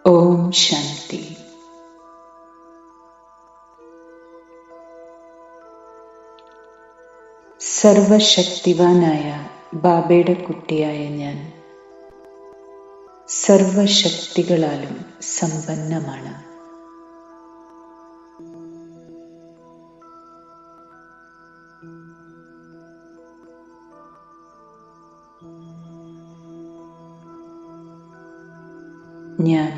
ഓം ശാന്തി. സർവശക്തിവാനായ ബാബയുടെ കുട്ടിയായ ഞാൻ സർവശക്തികളാലും സമ്പന്നമാണ്. ഞാൻ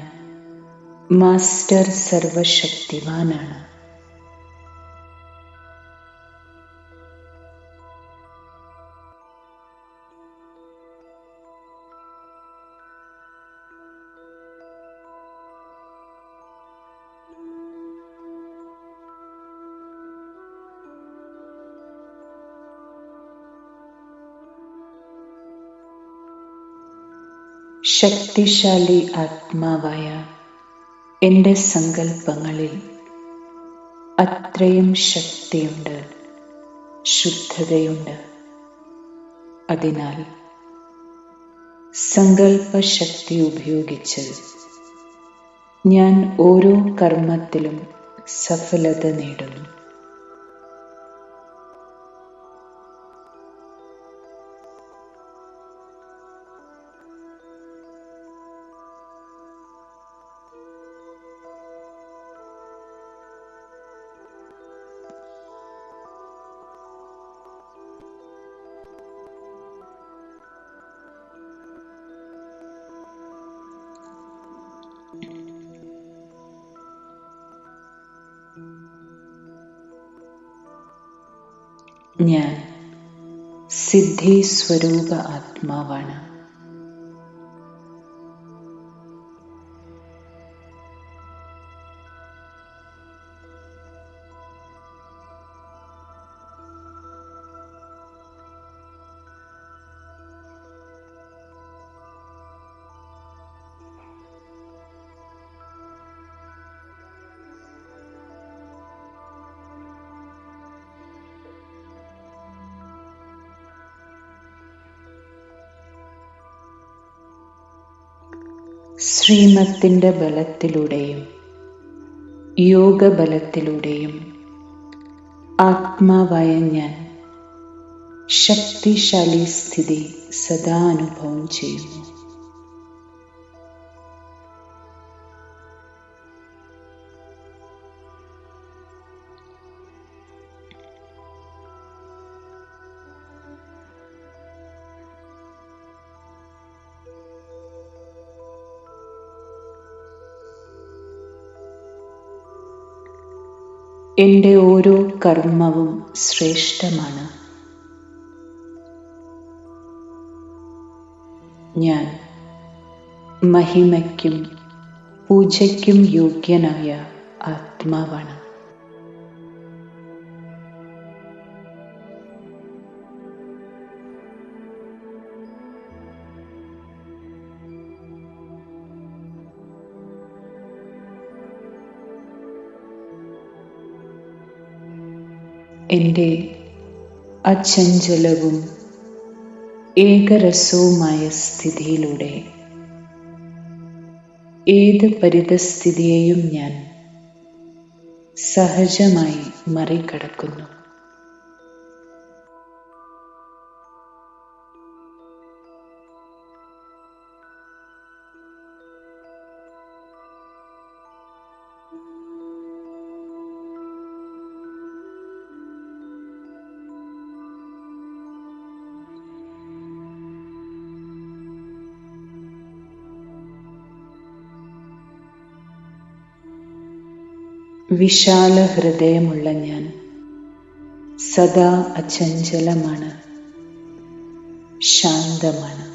മാസ്റ്റർ സർവശക്തിവാനാണ്. ശക്തിശാലി ആത്മാവായ എൻ്റെ സങ്കല്പങ്ങളിൽ അത്രയും ശക്തിയുണ്ട്, ശുദ്ധതയുണ്ട്. അതിനാൽ സങ്കല്പശക്തി ഉപയോഗിച്ച് ഞാൻ ഓരോ കർമ്മത്തിലും സഫലത നേടുന്നു. ഞാൻ സിദ്ധി സ്വരൂപ ആത്മാവാണ്. ശ്രീമത്തിന്റെ ബലത്തിലൂടെയും യോഗബലത്തിലൂടെയും ആത്മാവായ ഞാൻ ശക്തിശാലി സ്ഥിതി സദാ അനുഭവം ചെയ്യുന്നു. എൻ്റെ ഓരോ കർമ്മവും ശ്രേഷ്ഠമാണ്. ഞാൻ മഹിമയ്ക്കും പൂജയ്ക്കും യോഗ്യനായ ആത്മാവാണ്. എൻ്റെ അചഞ്ചലവും ഏകരസവുമായ സ്ഥിതിയിലൂടെ ഏത് പരിതസ്ഥിതിയെയും ഞാൻ സഹജമായി മറികടക്കുന്നു. വിശാല ഹൃദയമുള്ള ഞാൻ സദാ അചഞ്ചലമാണ്, ശാന്തമാണ്.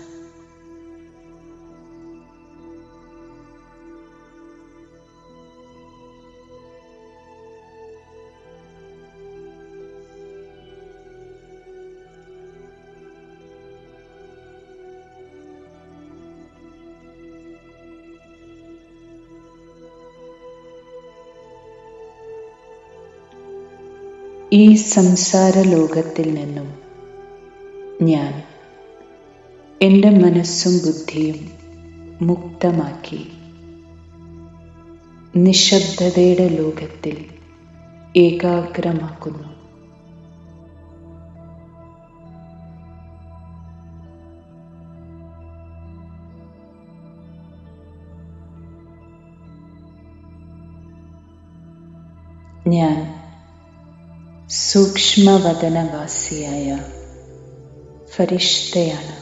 ഈ സംസാര ലോകത്തിൽ നിന്നും ഞാൻ എൻ്റെ മനസ്സും ബുദ്ധിയും മുക്തമാക്കി നിശബ്ദതയുടെ ലോകത്തിൽ ഏകാഗ്രമാക്കുന്നു. ഞാൻ സൂക്ഷ്മവദനവാസിയായ ഫരിഷ്തയാണ്.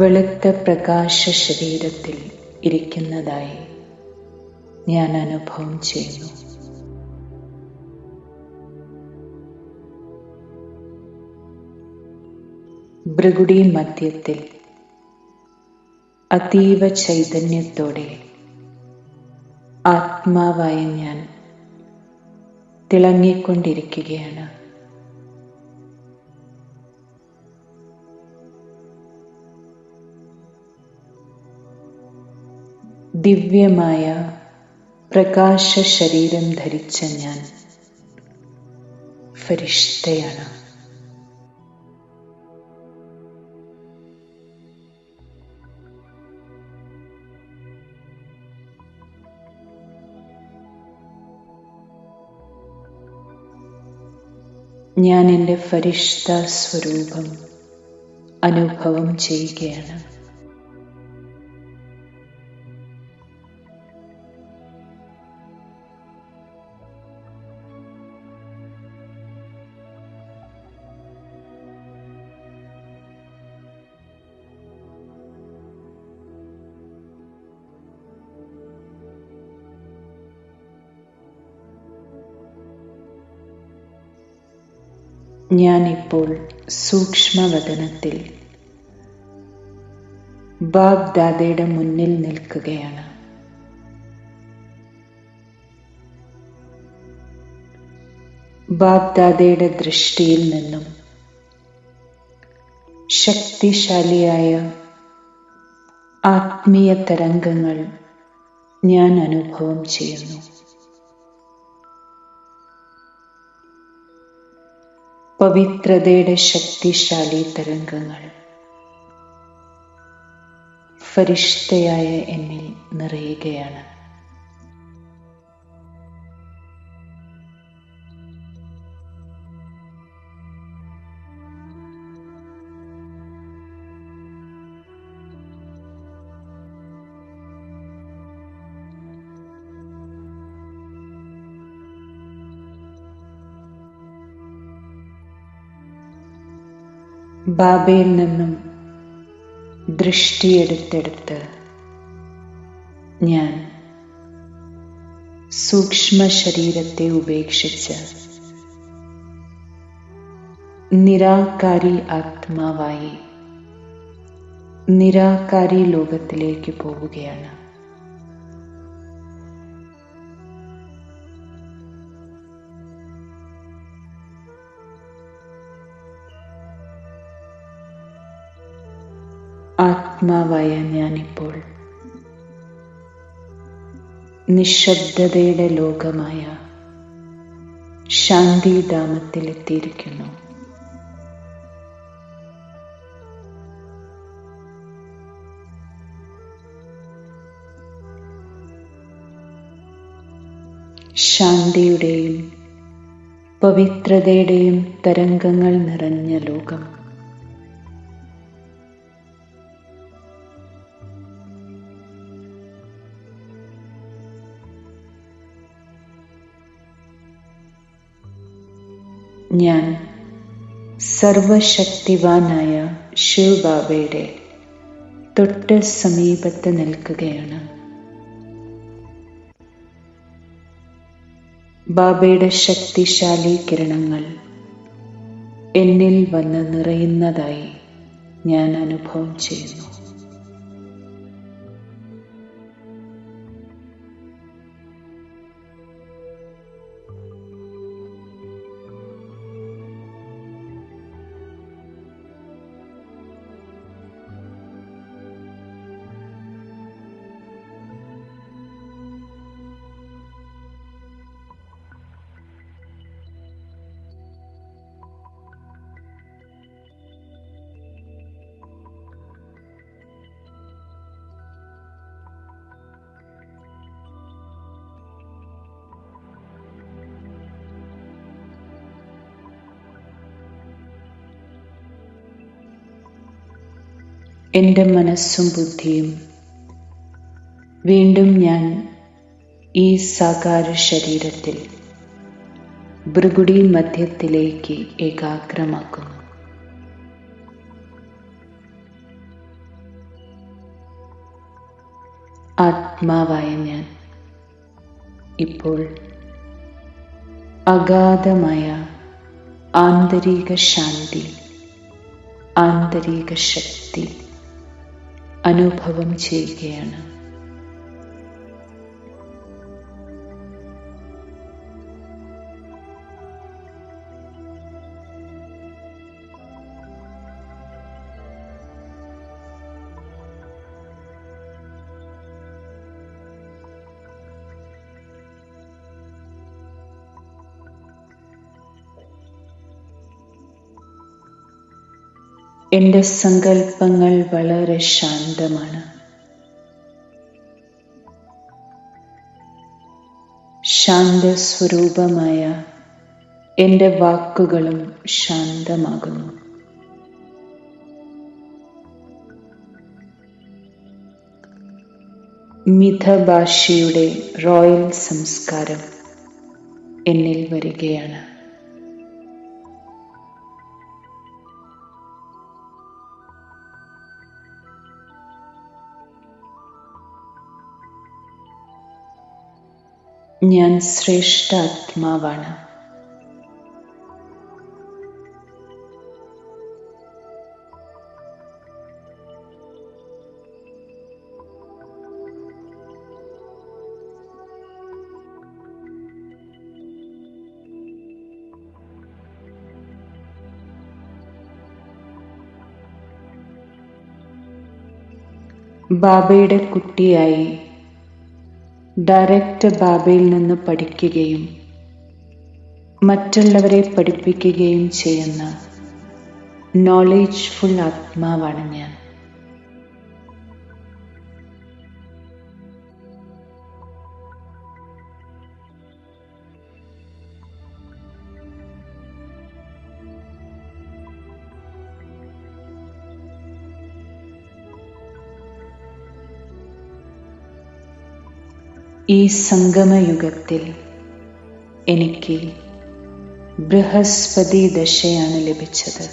വെളുത്ത പ്രകാശ ശരീരത്തിൽ ഇരിക്കുന്നതായി ഞാൻ അനുഭവം ചെയ്യുന്നു. ഭൃഗുടി മധ്യത്തിൽ അതീവ ചൈതന്യത്തോടെ ആത്മാവായ ഞാൻ തിളങ്ങിക്കൊണ്ടിരിക്കുകയാണ്. ദിവ്യമായ പ്രകാശ ശരീരം ധരിച്ച ഞാൻ ഫരിഷ്തയാണ്. ഞാൻ എൻ്റെ ഫരിഷ്ത സ്വരൂപം അനുഭവം ചെയ്യുകയാണ്. ഞാനിപ്പോൾ സൂക്ഷ്മവദനത്തിൽ ബാഗ്ദാദയുടെ മുന്നിൽ നിൽക്കുകയാണ്. ബാഗ്ദാദയുടെ ദൃഷ്ടിയിൽ നിന്നും ശക്തിശാലിയായ ആത്മീയ തരംഗങ്ങൾ ഞാൻ അനുഭവം ചെയ്യുന്നു. പവിത്രതയുടെ ശക്തിശാലി തരംഗങ്ങൾ ഫരിഷ്തയായ എന്നിൽ നിറയുകയാണ്. ബാബയിൽ നിന്നും ദൃഷ്ടിയെടുത്തെടുത്ത് ഞാൻ സൂക്ഷ്മ ശരീരത്തെ ഉപേക്ഷിച്ച് നിരാകാരി ആത്മാവായി നിരാകാരി ലോകത്തിലേക്ക് പോവുകയാണ്. ആത്മാവായ ഞാനിപ്പോൾ നിശബ്ദതയുടെ ലോകമായ ശാന്തിധാമത്തിലെത്തിയിരിക്കുന്നു. ശാന്തിയുടെയും പവിത്രതയുടെയും തരംഗങ്ങൾ നിറഞ്ഞ ലോകം. ഞാൻ സർവശക്തിവാനായ ശിവ് ബാബയുടെ തൊട്ട് സമീപത്ത് നിൽക്കുകയാണ്. ബാബയുടെ ശക്തിശാലി കിരണങ്ങൾ എന്നിൽ വന്ന് നിറയുന്നതായി ഞാൻ അനുഭവം ചെയ്യുന്നു. എൻ്റെ മനസ്സും ബുദ്ധിയും വീണ്ടും ഞാൻ ഈ സാകാര ശരീരത്തിൽ ഭൃഗുടി മധ്യത്തിലേക്ക് ഏകാഗ്രമാക്കുന്നു. ആത്മാവായ ഞാൻ ഇപ്പോൾ അഗാധമായ ആന്തരിക ശാന്തി, ആന്തരിക ശക്തി അനുഭവം ചെയ്യുകയാണ്. എൻ്റെ സങ്കല്പങ്ങൾ വളരെ ശാന്തമാണ്. ശാന്തസ്വരൂപമായ എൻ്റെ വാക്കുകളും ശാന്തമാകുന്നു. മിതഭാഷിയുടെ റോയൽ സംസ്കാരം എന്നിൽ വരികയാണ്. ഞാൻ ശ്രേഷ്ഠ ആത്മാവാണ്. ബാബയുടെ കുട്ടിയായി ഡയറക്റ്റ് ബാബയിൽ നിന്ന് പഠിക്കുകയും മറ്റുള്ളവരെ പഠിപ്പിക്കുകയും ചെയ്യുന്ന നോളേജ്ഫുൾ ആത്മാവാണ് ഞാൻ. ഈ സംഗമയുഗത്തിൽ എനിക്ക് ബൃഹസ്പതി ദശയാണ് ലഭിച്ചത്.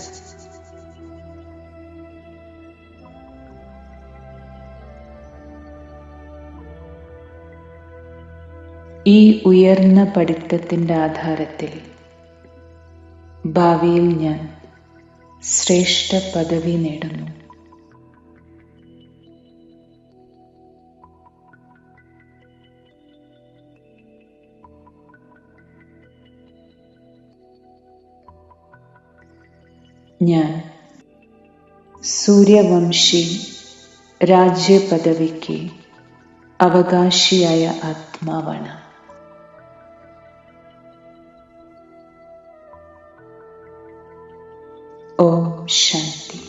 ഈ ഉയർന്ന പഠിത്തത്തിൻ്റെ ആധാരത്തിൽ ഭാവിയിൽ ഞാൻ ശ്രേഷ്ഠ പദവി നേടുന്നു. ഞാൻ സൂര്യവംശി രാജ്യപദവിക്ക് അവകാശിയായ ആത്മാവാണ്. ഓം ശാന്തി.